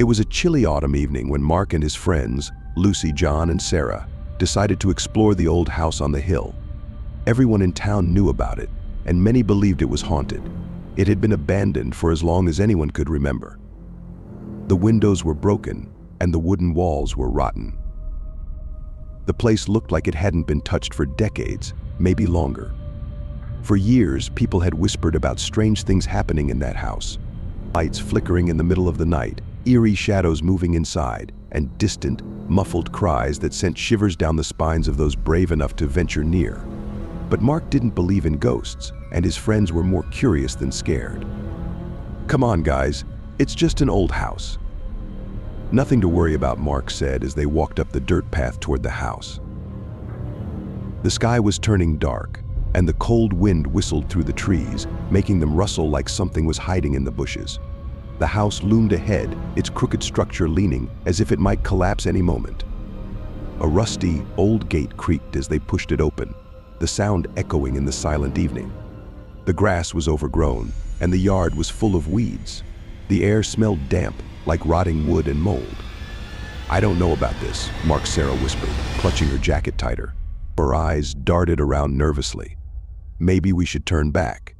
It was a chilly autumn evening when Mark and his friends, Lucy, John, and Sarah, decided to explore the old house on the hill. Everyone in town knew about it, and many believed it was haunted. It had been abandoned for as long as anyone could remember. The windows were broken, and the wooden walls were rotten. The place looked like it hadn't been touched for decades, maybe longer. For years, people had whispered about strange things happening in that house. Lights flickering in the middle of the night, eerie shadows moving inside, and distant, muffled cries that sent shivers down the spines of those brave enough to venture near. But Mark didn't believe in ghosts, and his friends were more curious than scared. "Come on, guys, it's just an old house." "Nothing to worry about," Mark said as they walked up the dirt path toward the house. The sky was turning dark, and the cold wind whistled through the trees, making them rustle like something was hiding in the bushes. The house loomed ahead, its crooked structure leaning as if it might collapse any moment. A rusty, old gate creaked as they pushed it open, the sound echoing in the silent evening. The grass was overgrown, and the yard was full of weeds. The air smelled damp, like rotting wood and mold. "I don't know about this," Sarah whispered, clutching her jacket tighter. Her eyes darted around nervously. "Maybe we should turn back."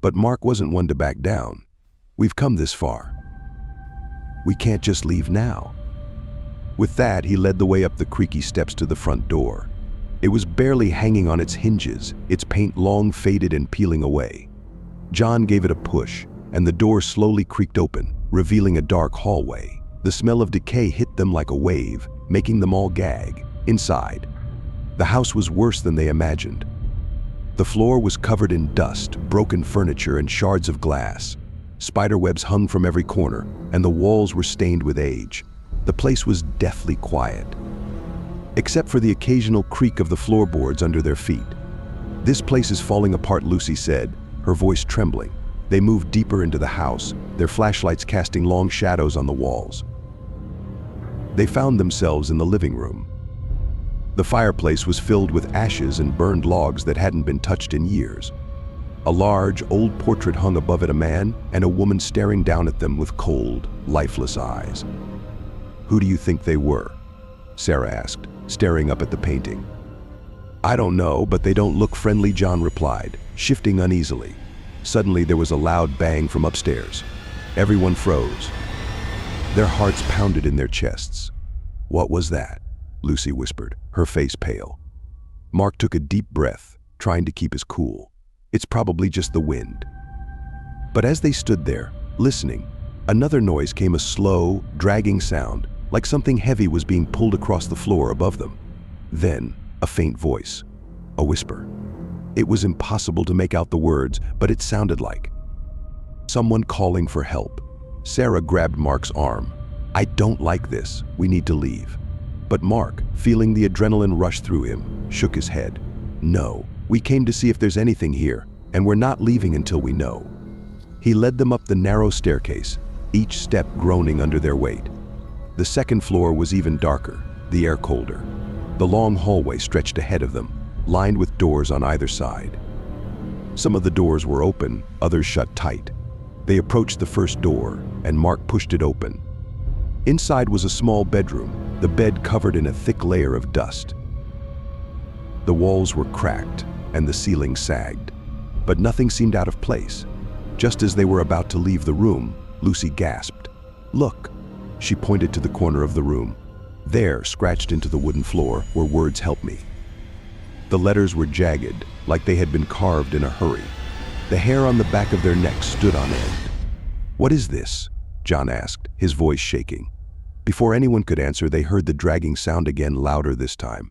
But Mark wasn't one to back down. "We've come this far. We can't just leave now." With that, he led the way up the creaky steps to the front door. It was barely hanging on its hinges, its paint long faded and peeling away. John gave it a push, and the door slowly creaked open, revealing a dark hallway. The smell of decay hit them like a wave, making them all gag. Inside, the house was worse than they imagined. The floor was covered in dust, broken furniture, and shards of glass. Spiderwebs hung from every corner, and the walls were stained with age. The place was deathly quiet, except for the occasional creak of the floorboards under their feet. "This place is falling apart," Lucy said, her voice trembling. They moved deeper into the house, their flashlights casting long shadows on the walls. They found themselves in the living room. The fireplace was filled with ashes and burned logs that hadn't been touched in years. A large, old portrait hung above it, a man and a woman staring down at them with cold, lifeless eyes. "Who do you think they were?" Sarah asked, staring up at the painting. "I don't know, but they don't look friendly," John replied, shifting uneasily. Suddenly there was a loud bang from upstairs. Everyone froze. Their hearts pounded in their chests. "What was that?" Lucy whispered, her face pale. Mark took a deep breath, trying to keep his cool. "It's probably just the wind." But as they stood there, listening, another noise came, a slow, dragging sound, like something heavy was being pulled across the floor above them. Then, a faint voice, a whisper. It was impossible to make out the words, but it sounded like someone calling for help. Sarah grabbed Mark's arm. "I don't like this. We need to leave." But Mark, feeling the adrenaline rush through him, shook his head. "No, we came to see if there's anything here, and we're not leaving until we know." He led them up the narrow staircase, each step groaning under their weight. The second floor was even darker, the air colder. The long hallway stretched ahead of them, lined with doors on either side. Some of the doors were open, others shut tight. They approached the first door, and Mark pushed it open. Inside was a small bedroom, the bed covered in a thick layer of dust. The walls were cracked, and the ceiling sagged. But nothing seemed out of place. Just as they were about to leave the room, Lucy gasped. "Look!" She pointed to the corner of the room. There, scratched into the wooden floor, were words, "Help me." The letters were jagged, like they had been carved in a hurry. The hair on the back of their necks stood on end. "What is this?" John asked, his voice shaking. Before anyone could answer, they heard the dragging sound again, louder this time.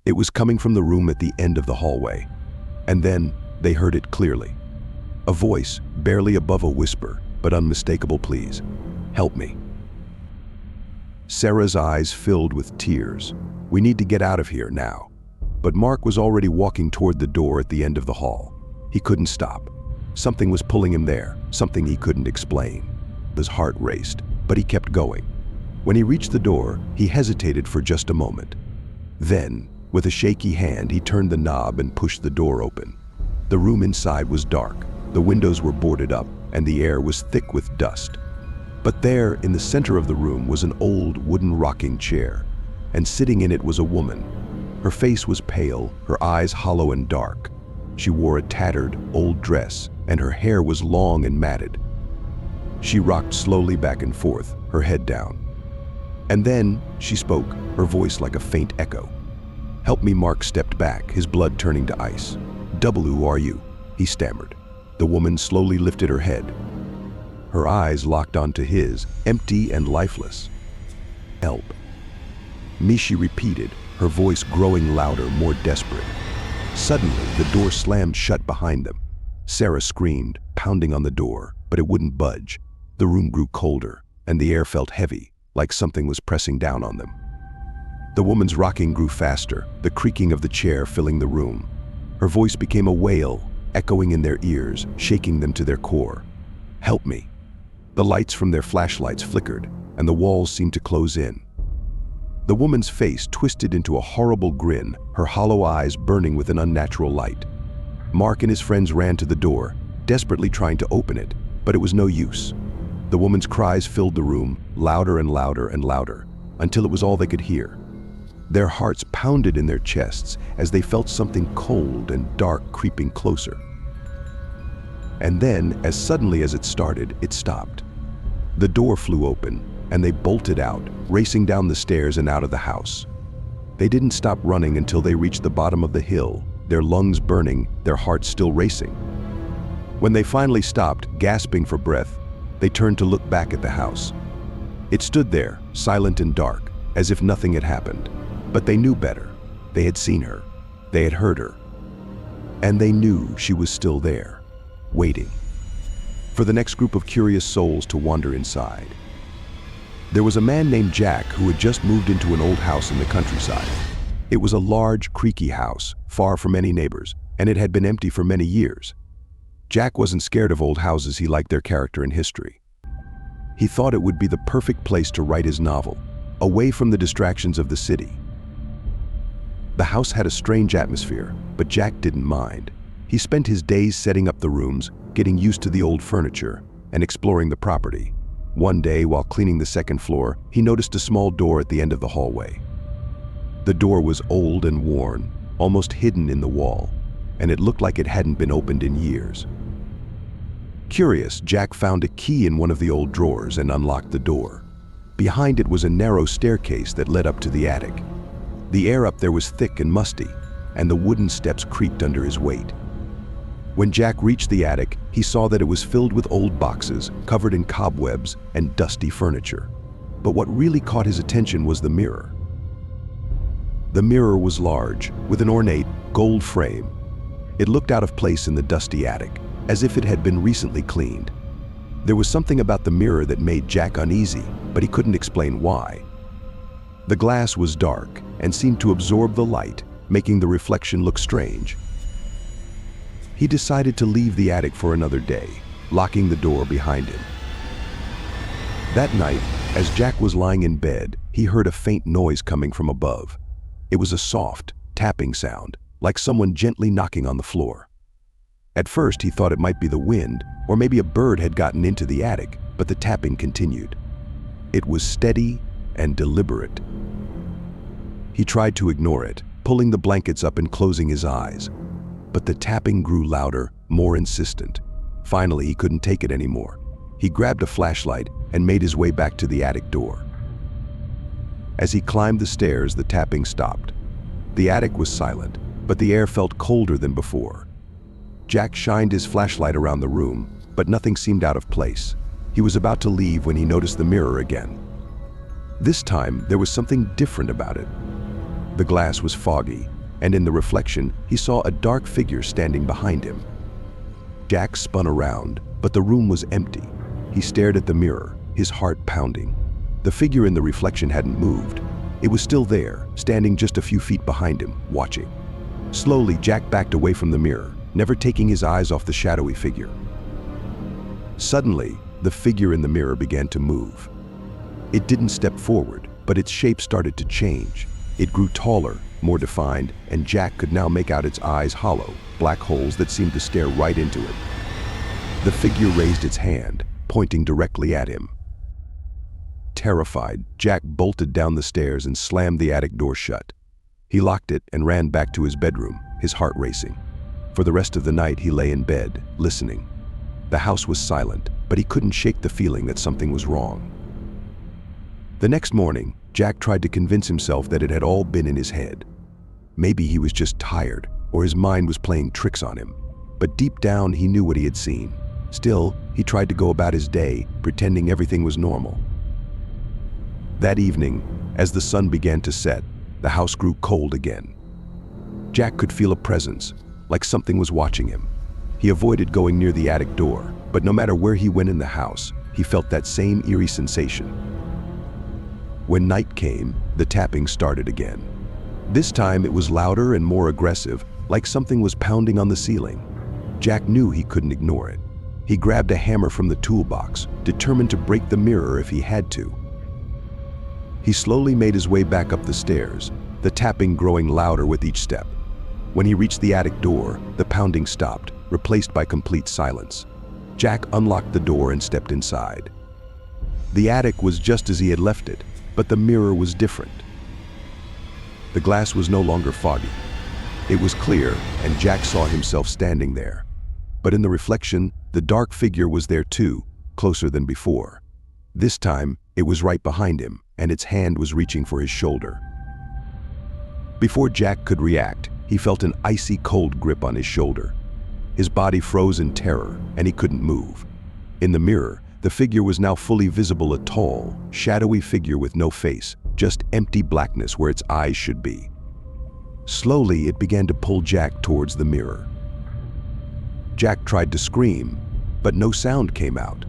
It was coming from the room at the end of the hallway. And then they heard it clearly. A voice, barely above a whisper, but unmistakable. "Please, help me." Sarah's eyes filled with tears. "We need to get out of here now." But Mark was already walking toward the door at the end of the hall. He couldn't stop. Something was pulling him there, something he couldn't explain. His heart raced, but he kept going. When he reached the door, he hesitated for just a moment. Then, with a shaky hand, he turned the knob and pushed the door open. The room inside was dark, the windows were boarded up, and the air was thick with dust. But there, in the center of the room, was an old wooden rocking chair, and sitting in it was a woman. Her face was pale, her eyes hollow and dark. She wore a tattered, old dress, and her hair was long and matted. She rocked slowly back and forth, her head down. And then she spoke, her voice like a faint echo. "Help me." Mark stepped back, his blood turning to ice. "Who are you?" he stammered. The woman slowly lifted her head. Her eyes locked onto his, empty and lifeless. "Help me," she repeated, her voice growing louder, more desperate. Suddenly, the door slammed shut behind them. Sarah screamed, pounding on the door, but it wouldn't budge. The room grew colder, and the air felt heavy, like something was pressing down on them. The woman's rocking grew faster, the creaking of the chair filling the room. Her voice became a wail, echoing in their ears, shaking them to their core. "Help me." The lights from their flashlights flickered, and the walls seemed to close in. The woman's face twisted into a horrible grin, her hollow eyes burning with an unnatural light. Mark and his friends ran to the door, desperately trying to open it, but it was no use. The woman's cries filled the room, louder and louder and louder, until it was all they could hear. Their hearts pounded in their chests as they felt something cold and dark creeping closer. And then, as suddenly as it started, it stopped. The door flew open, and they bolted out, racing down the stairs and out of the house. They didn't stop running until they reached the bottom of the hill, their lungs burning, their hearts still racing. When they finally stopped, gasping for breath, they turned to look back at the house. It stood there, silent and dark, as if nothing had happened. But they knew better. They had seen her. They had heard her. And they knew she was still there, waiting for the next group of curious souls to wander inside. There was a man named Jack who had just moved into an old house in the countryside. It was a large, creaky house, far from any neighbors, and it had been empty for many years. Jack wasn't scared of old houses. He liked their character and history. He thought it would be the perfect place to write his novel, away from the distractions of the city. The house had a strange atmosphere, but Jack didn't mind. He spent his days setting up the rooms, getting used to the old furniture, and exploring the property. One day, while cleaning the second floor, he noticed a small door at the end of the hallway. The door was old and worn, almost hidden in the wall, and it looked like it hadn't been opened in years. Curious, Jack found a key in one of the old drawers and unlocked the door. Behind it was a narrow staircase that led up to the attic. The air up there was thick and musty, and the wooden steps creaked under his weight. When Jack reached the attic, he saw that it was filled with old boxes, covered in cobwebs and dusty furniture. But what really caught his attention was the mirror. The mirror was large, with an ornate, gold frame. It looked out of place in the dusty attic, as if it had been recently cleaned. There was something about the mirror that made Jack uneasy, but he couldn't explain why. The glass was dark and seemed to absorb the light, making the reflection look strange. He decided to leave the attic for another day, locking the door behind him. That night, as Jack was lying in bed, he heard a faint noise coming from above. It was a soft, tapping sound, like someone gently knocking on the floor. At first, he thought it might be the wind, or maybe a bird had gotten into the attic, but the tapping continued. It was steady and deliberate. He tried to ignore it, pulling the blankets up and closing his eyes. But the tapping grew louder, more insistent. Finally, he couldn't take it anymore. He grabbed a flashlight and made his way back to the attic door. As he climbed the stairs, the tapping stopped. The attic was silent, but the air felt colder than before. Jack shined his flashlight around the room, but nothing seemed out of place. He was about to leave when he noticed the mirror again. This time, there was something different about it. The glass was foggy, and in the reflection, he saw a dark figure standing behind him. Jack spun around, but the room was empty. He stared at the mirror, his heart pounding. The figure in the reflection hadn't moved. It was still there, standing just a few feet behind him, watching. Slowly, Jack backed away from the mirror, never taking his eyes off the shadowy figure. Suddenly, the figure in the mirror began to move. It didn't step forward, but its shape started to change. It grew taller, more defined, and Jack could now make out its eyes hollow, black holes that seemed to stare right into it. The figure raised its hand, pointing directly at him. Terrified, Jack bolted down the stairs and slammed the attic door shut. He locked it and ran back to his bedroom, his heart racing. For the rest of the night, he lay in bed, listening. The house was silent, but he couldn't shake the feeling that something was wrong. The next morning, Jack tried to convince himself that it had all been in his head. Maybe he was just tired, or his mind was playing tricks on him. But deep down, he knew what he had seen. Still, he tried to go about his day, pretending everything was normal. That evening, as the sun began to set, the house grew cold again. Jack could feel a presence, like something was watching him. He avoided going near the attic door, but no matter where he went in the house, he felt that same eerie sensation. When night came, the tapping started again. This time it was louder and more aggressive, like something was pounding on the ceiling. Jack knew he couldn't ignore it. He grabbed a hammer from the toolbox, determined to break the mirror if he had to. He slowly made his way back up the stairs, the tapping growing louder with each step. When he reached the attic door, the pounding stopped, replaced by complete silence. Jack unlocked the door and stepped inside. The attic was just as he had left it, but the mirror was different. The glass was no longer foggy. It was clear, and Jack saw himself standing there. But in the reflection, the dark figure was there too, closer than before. This time, it was right behind him, and its hand was reaching for his shoulder. Before Jack could react, he felt an icy cold grip on his shoulder. His body froze in terror, and he couldn't move. In the mirror, the figure was now fully visible, a tall, shadowy figure with no face, just empty blackness where its eyes should be. Slowly, it began to pull Jack towards the mirror. Jack tried to scream, but no sound came out.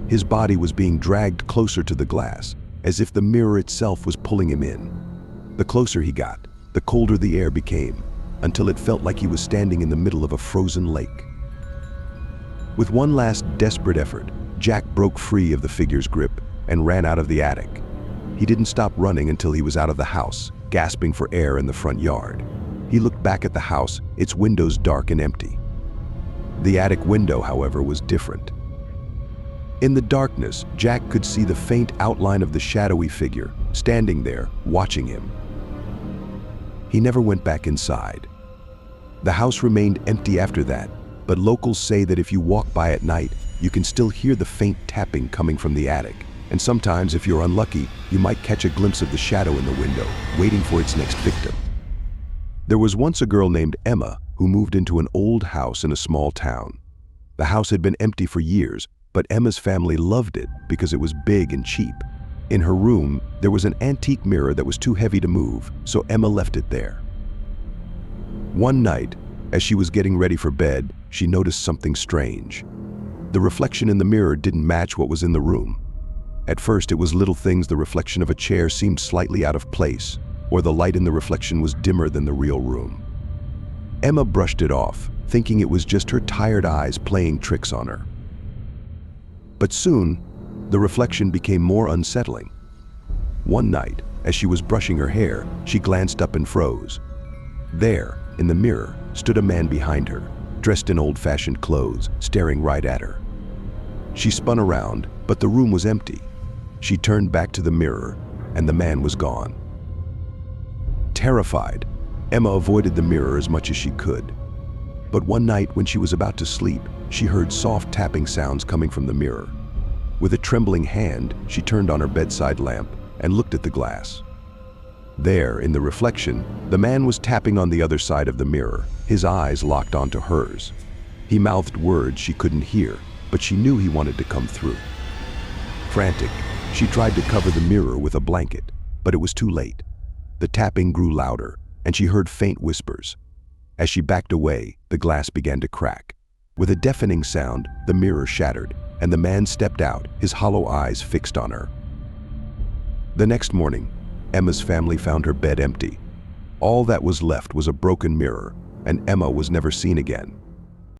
His body was being dragged closer to the glass, as if the mirror itself was pulling him in. The closer he got, the colder the air became, until it felt like he was standing in the middle of a frozen lake. With one last desperate effort, Jack broke free of the figure's grip and ran out of the attic. He didn't stop running until he was out of the house, gasping for air in the front yard. He looked back at the house, its windows dark and empty. The attic window, however, was different. In the darkness, Jack could see the faint outline of the shadowy figure, standing there, watching him. He never went back inside. The house remained empty after that, but locals say that if you walk by at night, you can still hear the faint tapping coming from the attic. And sometimes, if you're unlucky, you might catch a glimpse of the shadow in the window, waiting for its next victim. There was once a girl named Emma who moved into an old house in a small town. The house had been empty for years, but Emma's family loved it because it was big and cheap. In her room, there was an antique mirror that was too heavy to move, so Emma left it there. One night, as she was getting ready for bed, she noticed something strange. The reflection in the mirror didn't match what was in the room. At first, it was little things. The reflection of a chair seemed slightly out of place, or the light in the reflection was dimmer than the real room. Emma brushed it off, thinking it was just her tired eyes playing tricks on her. But soon, the reflection became more unsettling. One night, as she was brushing her hair, she glanced up and froze. There, in the mirror, stood a man behind her, dressed in old-fashioned clothes, staring right at her. She spun around, but the room was empty. She turned back to the mirror, and the man was gone. Terrified, Emma avoided the mirror as much as she could. But one night, when she was about to sleep, she heard soft tapping sounds coming from the mirror. With a trembling hand, she turned on her bedside lamp and looked at the glass. There, in the reflection, the man was tapping on the other side of the mirror, his eyes locked onto hers. He mouthed words she couldn't hear, but she knew he wanted to come through. Frantic, she tried to cover the mirror with a blanket, but it was too late. The tapping grew louder, and she heard faint whispers. As she backed away, the glass began to crack. With a deafening sound, the mirror shattered, and the man stepped out, his hollow eyes fixed on her. The next morning, Emma's family found her bed empty. All that was left was a broken mirror, and Emma was never seen again.